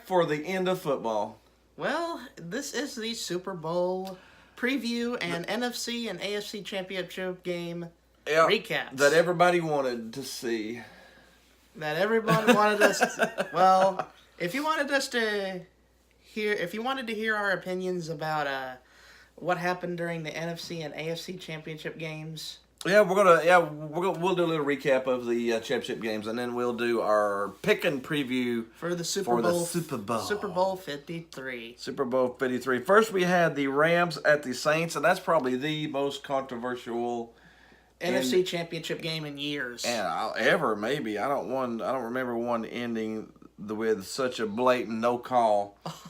for the end of football. Well, this is the Super Bowl preview and NFC and AFC Championship game recaps that everybody wanted to see. That everybody wanted us. Well, if you wanted to hear our opinions about what happened during the NFC and AFC Championship games. We'll do a little recap of the championship games, and then we'll do our pick and preview for the Super Bowl. Super Bowl 53. Super Bowl 53. First, we had the Rams at the Saints, and that's probably the most controversial NFC Championship game in years. And ever, maybe. I don't remember one ending with such a blatant no call. Oh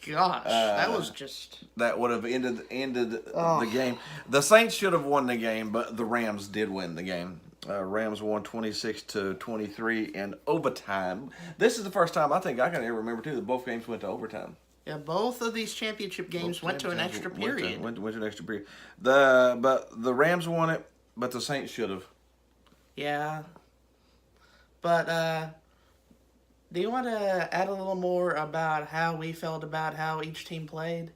gosh, that was just that would have ended the game. The Saints should have won the game, but the Rams did win the game. Rams won 26-23 in overtime. This is the first time I think I can ever remember too that both games went to overtime. Yeah, both of these championship games went to an extra period. Went to an extra period. But the Rams won it, but the Saints should have. Yeah. But do you want to add a little more about how we felt about how each team played?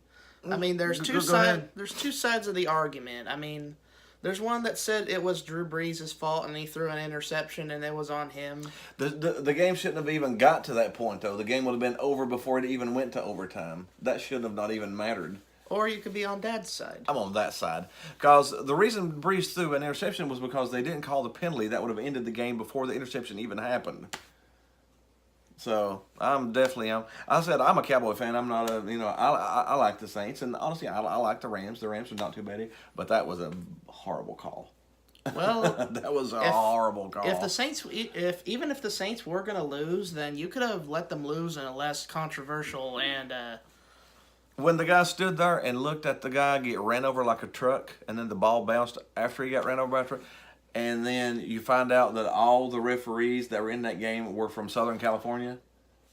I mean, there's two sides of the argument. I mean, there's one that said it was Drew Brees' fault and he threw an interception and it was on him. The game shouldn't have even got to that point, though. The game would have been over before it even went to overtime. That should have not even mattered. Or you could be on Dad's side. I'm on that side. Because the reason Brees threw an interception was because they didn't call the penalty that would have ended the game before the interception even happened. So I said I'm a Cowboy fan. I'm not I like the Saints, and honestly I like the Rams. The Rams are not too bad, but that was a horrible call. Well, that was a horrible call. If the Saints were gonna lose, then you could have let them lose in a less controversial and. When the guy stood there and looked at the guy get ran over like a truck, and then the ball bounced after he got ran over by a truck. And then you find out that all the referees that were in that game were from Southern California.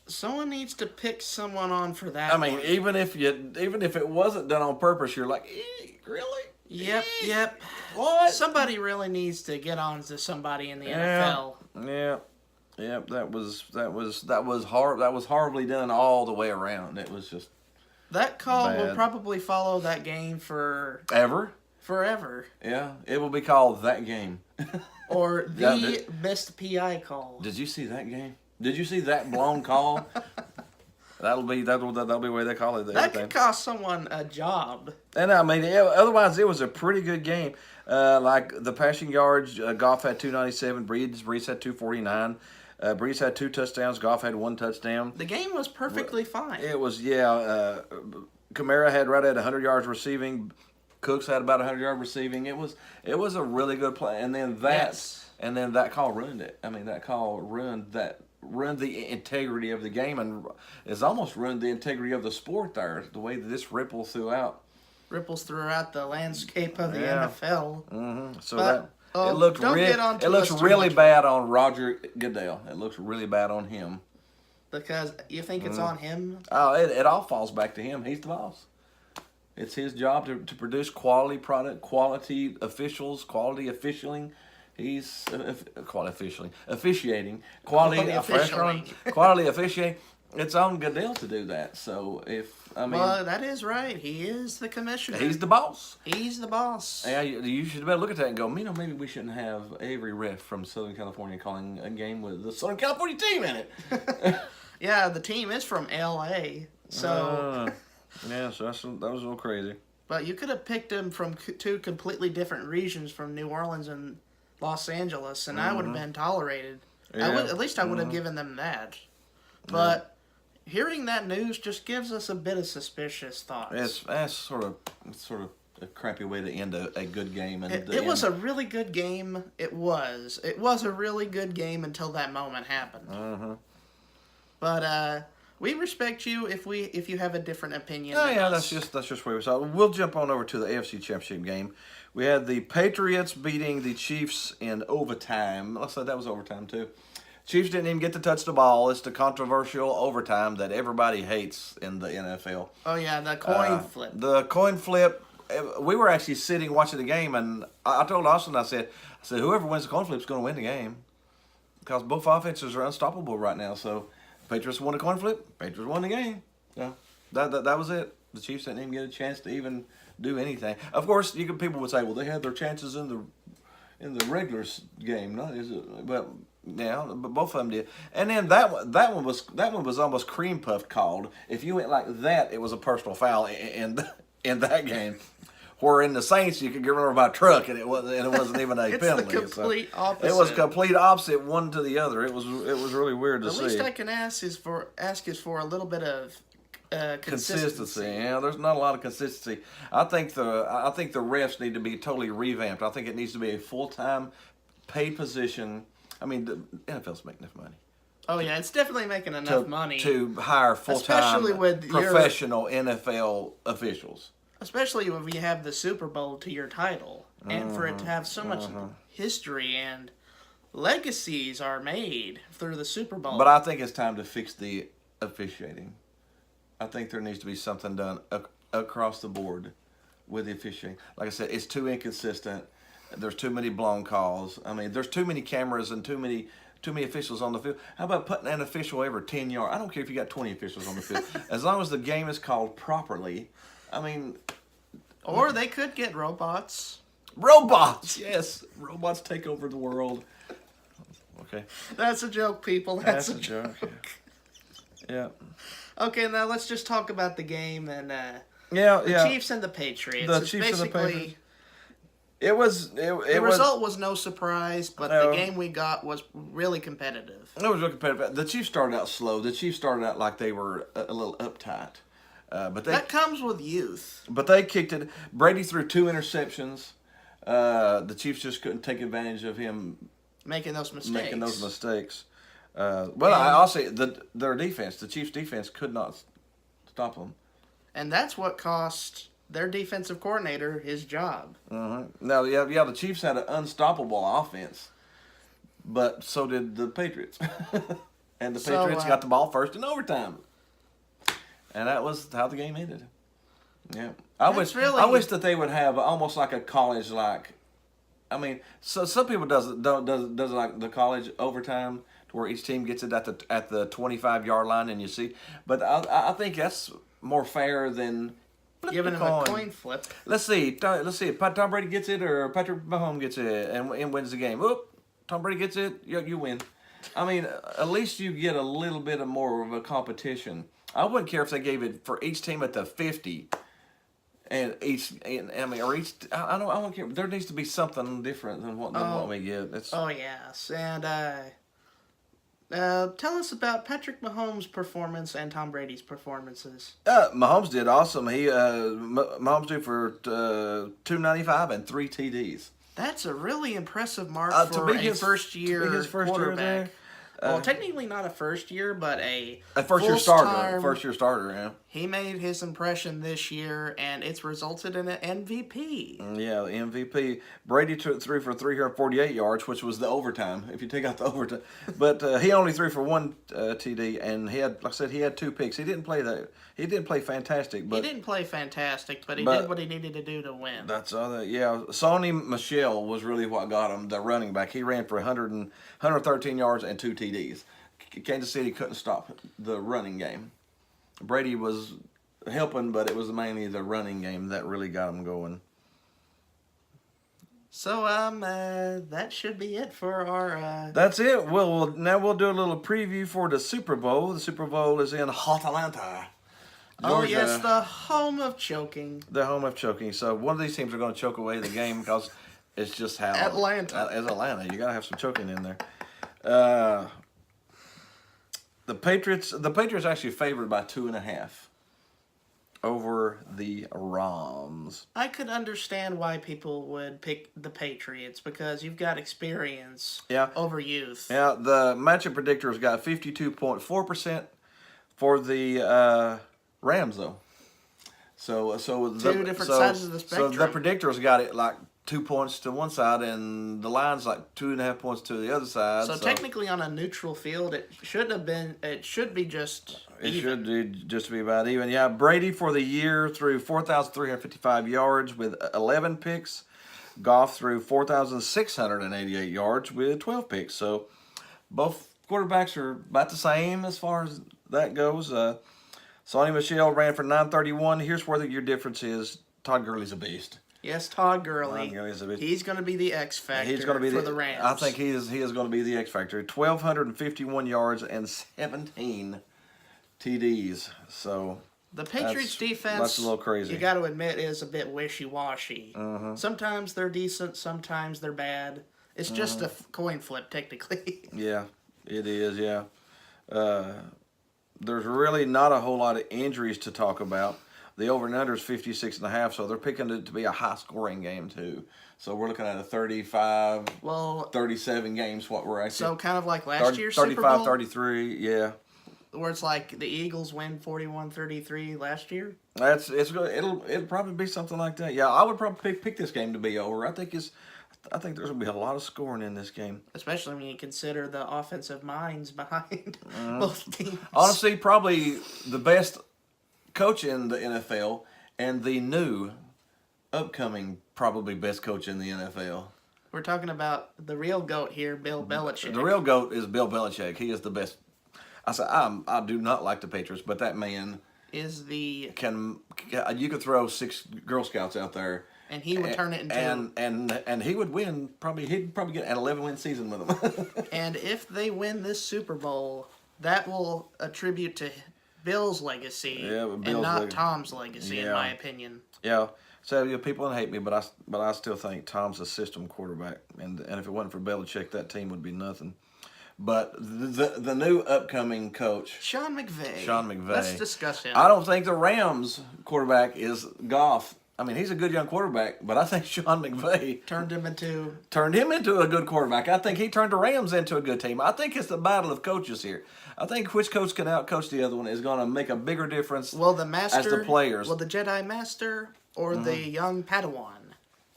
Someone needs to pick someone on for that. I mean, even if it wasn't done on purpose, you're like, really? Yep. What? Somebody really needs to get on to somebody in the NFL. Yeah. That was hard. That was horribly done all the way around. It was just that call bad. will probably follow that game forever. Yeah, it will be called that game. Or the best PI call. Did you see that game? Did you see that blown call? That'll be the way they call it. That could cost someone a job. And I mean, otherwise it was a pretty good game. Like the passing yards, Goff had 297, Brees had 249. Brees had 2 touchdowns. Goff had 1 touchdown. The game was perfectly fine. It was, Kamara had right at 100 yards receiving. Cooks had about 100 yards receiving. It was a really good play, and then that call ruined it. I mean, that call ruined the integrity of the game, and it's almost ruined the integrity of the sport. There, the way that this ripples throughout the landscape of the NFL. Mm-hmm. So but, it looks really bad on Roger Goodell. It looks really bad on him. Because you think it's on him? Oh, it all falls back to him. He's the boss. It's his job to produce quality product, quality officials, quality officialing. He's officiating, quality officiating. It's on Goodell to do that. So well, that is right. He is the commissioner. He's the boss. He's the boss. Yeah, you should better look at that and go, maybe we shouldn't have every ref from Southern California calling a game with the Southern California team in it. Yeah, the team is from L.A., so... Yeah, so that was a little crazy. But you could have picked them from 2 completely different regions, from New Orleans and Los Angeles, and I would have been tolerated. Yeah. At least I would have given them that. But hearing that news just gives us a bit of suspicious thoughts. That's sort of a crappy way to end a good game. And it was a really good game. It was a really good game until that moment happened. Uh-huh. But we respect you if you have a different opinion. Oh yeah, us. that's just where we saw. We'll jump on over to the AFC Championship game. We had the Patriots beating the Chiefs in overtime. Let's say that was overtime too. Chiefs didn't even get to touch the ball. It's the controversial overtime that everybody hates in the NFL. Oh yeah, the coin flip. The coin flip. We were actually sitting watching the game, and I told Austin, I said, whoever wins the coin flip is going to win the game because both offenses are unstoppable right now. So Patriots won a coin flip. Patriots won the game. Yeah, that was it. The Chiefs didn't even get a chance to even do anything. Of course, people would say, well, they had their chances in the regular game, no? Is it? But yeah, but both of them did. And then that one was almost cream puffed called. If you went like that, it was a personal foul in that game. Where in the Saints you could get run over by a truck and it wasn't even a it's penalty. The complete opposite. It was complete opposite one to the other. It was really weird to see. The least I can ask is for a little bit of consistency. Yeah, there's not a lot of consistency. I think the refs need to be totally revamped. I think it needs to be a full-time paid position. I mean, the NFL's making enough money. Oh yeah, it's definitely making enough money to hire full-time professional NFL officials. Especially when you have the Super Bowl to your title, and for it to have so much history and legacies are made through the Super Bowl. But I think it's time to fix the officiating. I think there needs to be something done across the board with the officiating. Like I said, it's too inconsistent. There's too many blown calls. I mean, there's too many cameras and too many officials on the field. How about putting an official every 10 yards? I don't care if you got 20 officials on the field. As long as the game is called properly. I mean... Or they could get robots. Robots! Yes. Robots take over the world. Okay. That's a joke, people. That's a joke. Yeah. Okay, now let's just talk about the game and the Chiefs and the Patriots. The Chiefs and the Patriots. The result was no surprise, but the game we got was really competitive. It was really competitive. The Chiefs started out slow. The Chiefs started out like they were a little uptight. But that comes with youth. But they kicked it. Brady threw 2 interceptions. The Chiefs just couldn't take advantage of him making those mistakes. I'll say their defense, the Chiefs' defense, could not stop them. And that's what cost their defensive coordinator his job. Now, the Chiefs had an unstoppable offense, but so did the Patriots. And the Patriots got the ball first in overtime. And that was how the game ended. Yeah, I wish that they would have almost like a college I mean, so some people does like the college overtime to where each team gets it at the 25-yard line and you see. But I think that's more fair than giving him a coin flip. Let's see. Tom Brady gets it or Patrick Mahomes gets it and wins the game. Oop, Tom Brady gets it. You win. I mean, at least you get a little bit more of a competition. I wouldn't care if they gave it for each team at the 50, I don't care. There needs to be something different than what we get. Yes, and tell us about Patrick Mahomes' performance and Tom Brady's performances. Mahomes did awesome. Mahomes did for 295 and 3 TDs. That's a really impressive mark for a first-year quarterback. Well, technically not a first year, but a first-year starter. First-year starter, yeah. He made his impression this year, and it's resulted in an MVP. Yeah, the MVP. Brady threw for 348 yards, which was the overtime, if you take out the overtime. But he only threw for 1 TD, and he had 2 picks. He didn't play fantastic. But he did what he needed to do to win. That's Sony Michel was really what got him, the running back. He ran for 113 yards and 2 TDs. Kansas City couldn't stop the running game. Brady was helping, but it was mainly the running game that really got him going. So that should be it for our. That's it. Now we'll do a little preview for the Super Bowl. The Super Bowl is in Atlanta, Georgia. Oh yes, the home of choking. The home of choking. So one of these teams are going to choke away the game because it's just how Atlanta. As Atlanta, you got to have some choking in there. The Patriots actually favored by 2.5 over the Rams. I could understand why people would pick the Patriots because you've got experience over youth. Yeah, the matchup predictors got 52.4% for the Rams though. So two different sides of the spectrum. So the predictors got it like 2 points to one side, and the line's like 2.5 points to the other side. So technically, on a neutral field, it shouldn't have been. It should be just. It should just be about even. Yeah, Brady for the year threw 4,355 yards with 11 picks. Goff threw 4,688 yards with 12 picks. So both quarterbacks are about the same as far as that goes. Sonny Michel ran for 931. Here's where your difference is. Todd Gurley's a beast. Yes, Todd Gurley. Todd Gurley's a beast. He's going to be the X factor He's going to be for the Rams. I think he is going to be the X factor. 1,251 yards and 17 TDs. So the Patriots defense, that's a little crazy. You got to admit, is a bit wishy-washy. Mm-hmm. Sometimes they're decent, sometimes they're bad. It's just a coin flip, technically. Yeah, it is, yeah. There's really not a whole lot of injuries to talk about. The over and under is 56.5, so they're picking it to be a high-scoring game, too. So we're looking at a 35, 37 games, what we're actually... So kind of like last year's Super Bowl? 33, yeah. Where it's like the Eagles win 41-33 last year? It's good. It'll probably be something like that. Yeah, I would probably pick this game to be over. I think there's going to be a lot of scoring in this game. Especially when you consider the offensive minds behind both teams. Honestly, probably the best coach in the NFL and the new upcoming probably best coach in the NFL. We're talking about the real GOAT here, Bill Belichick. The real GOAT is Bill Belichick. He is the best. I do not like the Patriots, but that man is the... You could throw 6 Girl Scouts out there. And he would turn it into... And he would win. He'd probably get an 11-win season with them. And if they win this Super Bowl, that will attribute to Bill's legacy and not Tom's legacy, in my opinion. Yeah. So people hate me, but I still think Tom's a system quarterback, and if it wasn't for Belichick, that team would be nothing. But the new upcoming coach, Sean McVay. Let's discuss him. I don't think the Rams quarterback is Goff. I mean, he's a good young quarterback, but I think Sean McVay turned him into a good quarterback. I think he turned the Rams into a good team. I think it's the battle of coaches here. I think which coach can outcoach the other one is going to make a bigger difference. Well, the master, as the players. Well, the Jedi Master or the young Padawan.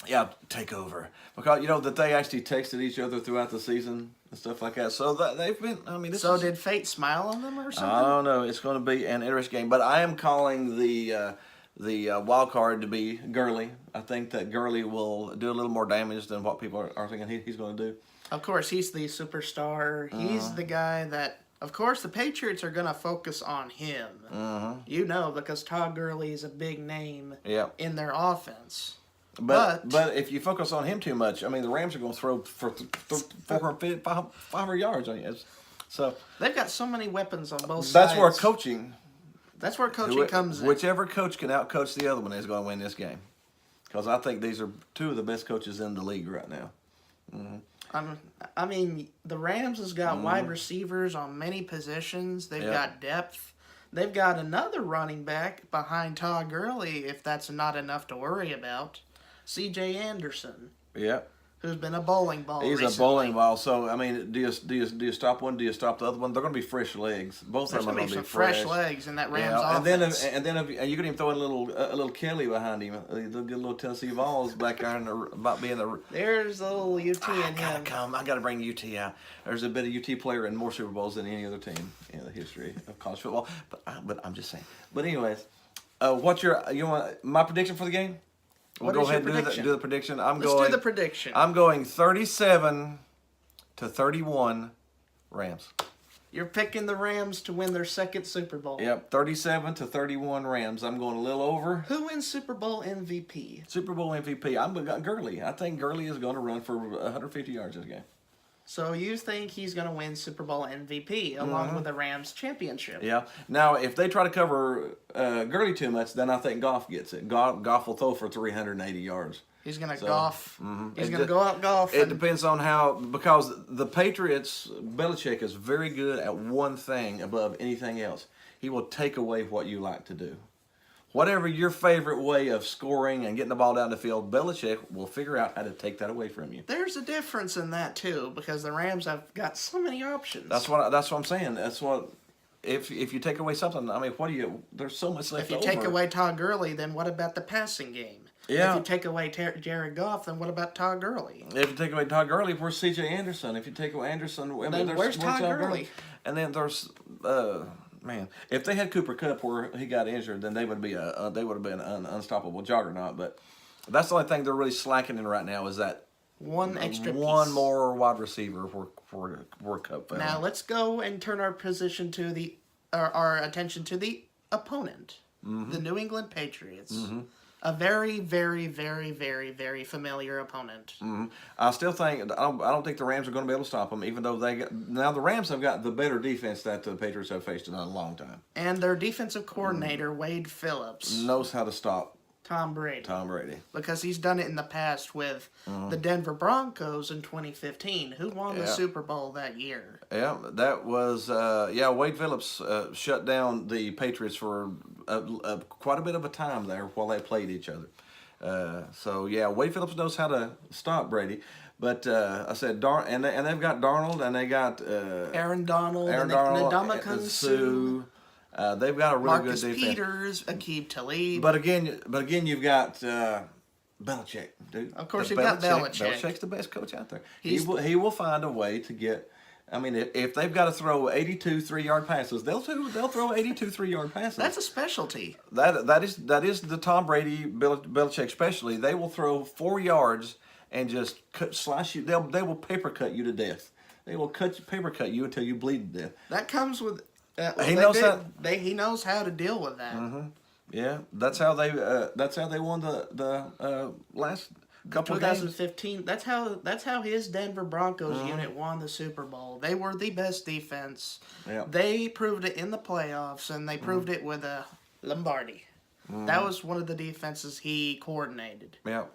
Yeah, take over, because that they actually texted each other throughout the season and stuff like that. So they've been. I mean, did fate smile on them or something? I don't know. It's going to be an interesting game, but I am calling the wild card to be Gurley. I think that Gurley will do a little more damage than what people are thinking he's going to do. Of course, he's the superstar. He's the guy that, of course, the Patriots are going to focus on him. Because Todd Gurley is a big name in their offense. But if you focus on him too much, I mean, the Rams are going to throw for 500 yards on you. So they've got so many weapons on both sides. That's where coaching comes in. Whichever coach can outcoach the other one is going to win this game. Because I think these are two of the best coaches in the league right now. I mean, the Rams has got wide receivers on many positions. They've got depth. They've got another running back behind Todd Gurley, if that's not enough to worry about. C.J. Anderson. Yeah. Who's been a bowling ball recently. A bowling ball. So, I mean, do you stop one? Do you stop the other one? They're going to be fresh legs. Both of them are going to be fresh legs in that Rams offense. And then you could even throw in a little Kelly behind him. The good little Tennessee Vols back there about being the... There's a little UT in him. I got to bring UT out. There's been a UT player in more Super Bowls than any other team in the history of college football. But I'm just saying. But anyways, my prediction for the game? We'll go ahead and do the prediction. Let's do the prediction. I'm going 37-31 Rams. You're picking the Rams to win their second Super Bowl. Yep, 37-31 Rams. I'm going a little over. Who wins Super Bowl MVP? Super Bowl MVP. I'm Gurley. I think Gurley is going to run for 150 yards this game. So you think he's going to win Super Bowl MVP along with the Rams championship? Yeah. Now, if they try to cover Gurley too much, then I think Goff gets it. Goff will throw for 380 yards. He's going to golf. He's going to go out golf. It depends on because the Patriots, Belichick is very good at one thing above anything else. He will take away what you like to do. Whatever your favorite way of scoring and getting the ball down the field, Belichick will figure out how to take that away from you. There's a difference in that too, because the Rams have got so many options. That's what I'm saying. That's what if you take away something, I mean, there's so much left over. If you take away Todd Gurley, then what about the passing game? Yeah. If you take away Jared Goff, then what about Todd Gurley? If you take away Todd Gurley, where's C.J. Anderson? If you take away Anderson, where's Todd Gurley? And then there's man, if they had Cooper Kupp where he got injured, then they would have been an unstoppable juggernaut. But that's the only thing they're really slacking in right now is that One extra one piece. more wide receiver for Cup fell. Now let's go and turn our position to our attention to the opponent, the New England Patriots. A very, very, very, very, very familiar opponent. I still think I don't think the Rams are going to be able to stop them, even though now the Rams have got the better defense that the Patriots have faced in a long time. And their defensive coordinator, Wade Phillips, Knows how to stop Tom Brady. Tom Brady. Because he's done it in the past with the Denver Broncos in 2015, who won the Super Bowl that year. Yeah, that was Wade Phillips shut down the Patriots for quite a bit of a time there while they played each other. Wade Phillips knows how to stop Brady. But I said, and they've got Darnold, and they got Aaron Donald, Ndamukong Suh. They've got a really Marcus good defense. Peters, Aqib Talib. But again, you've got Belichick, dude. Of course, you've got Belichick. Belichick's the best coach out there. He will find a way to get. I mean, if they've got to throw 82 3-yard passes, they'll throw 82 3-yard passes. That's a specialty. That is the Tom Brady Belichick specialty. They will throw 4 yards and just slice you. They will paper cut you to death. They will paper cut you until you bleed to death. That comes with. He knows he knows how to deal with that. Yeah, that's how they won the last couple of games. 2015. That's how his Denver Broncos unit won the Super Bowl. They were the best defense. Yeah. They proved it in the playoffs, and they proved it with Lombardi. That was one of the defenses he coordinated. Yeah.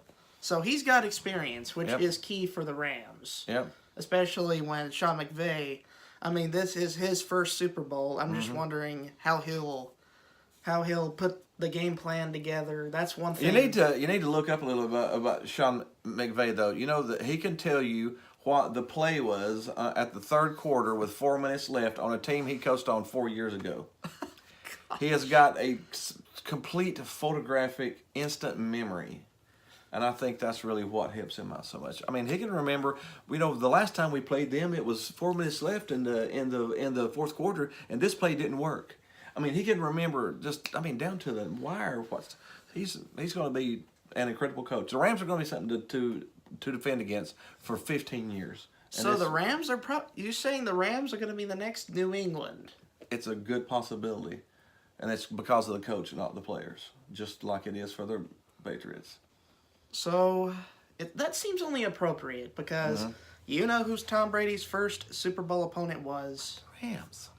So he's got experience, which is key for the Rams. Yeah. Especially when Sean McVay. I mean, this is his first Super Bowl. I'm just wondering how he'll put the game plan together. That's one thing. You need to look up a little about Sean McVay, though. You know that he can tell you what the play was at the third quarter with 4 minutes left on a team he coached on 4 years ago. He has got a complete photographic instant memory. And I think that's really what helps him out so much. I mean, he can remember. The last time we played them, it was 4 minutes left in the fourth quarter, and this play didn't work. I mean, he can remember down to the wire. He's going to be an incredible coach. The Rams are going to be something to defend against for 15 years. And so the Rams are you saying the Rams are going to be the next New England? It's a good possibility, and it's because of the coach, not the players. Just like it is for the Patriots. So, that seems only appropriate because you know who's Tom Brady's first Super Bowl opponent was? Rams.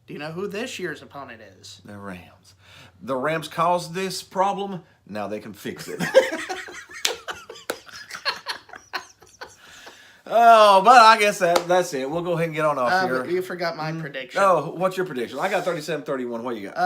Do you know who this year's opponent is? The Rams. The Rams caused this problem. Now they can fix it. Oh, but I guess that's it. We'll go ahead and get on off here. But you forgot my prediction. Oh, what's your prediction? I got 37-31. What you got?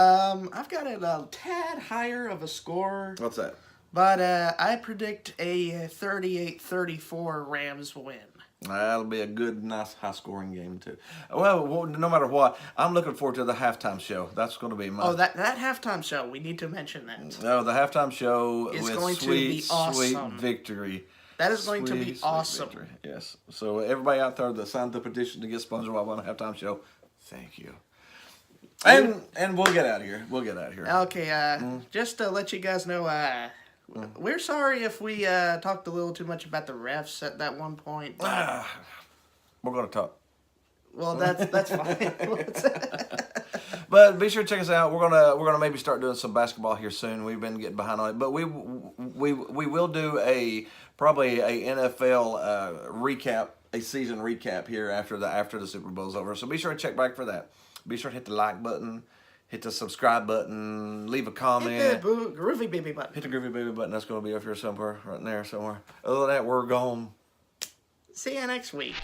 I've got it a tad higher of a score. What's that? But I predict a 38-34 Rams win. That'll be a good, nice, high-scoring game, too. Well, no matter what, I'm looking forward to the halftime show. That's going to be my... Oh, that halftime show. We need to mention that. No, the halftime show is with going sweet, to be awesome. sweet victory. That is going to be awesome. Victory. Yes. So everybody out there that signed the petition to get SpongeBob on a halftime show, thank you. And we'll get out of here. Okay, just to let you guys know, we're sorry if we talked a little too much about the refs at that one point. We're going to talk. Well, that's fine. But be sure to check us out. We're gonna maybe start doing some basketball here soon. We've been getting behind on it, but we will do probably a NFL recap, a season recap here after the Super Bowl's over. So be sure to check back for that. Be sure to hit the like button, hit the subscribe button, leave a comment. Hit the groovy baby button. Hit the groovy baby button. That's going to be up here somewhere, right in there somewhere. Other than that, we're gone. See you next week.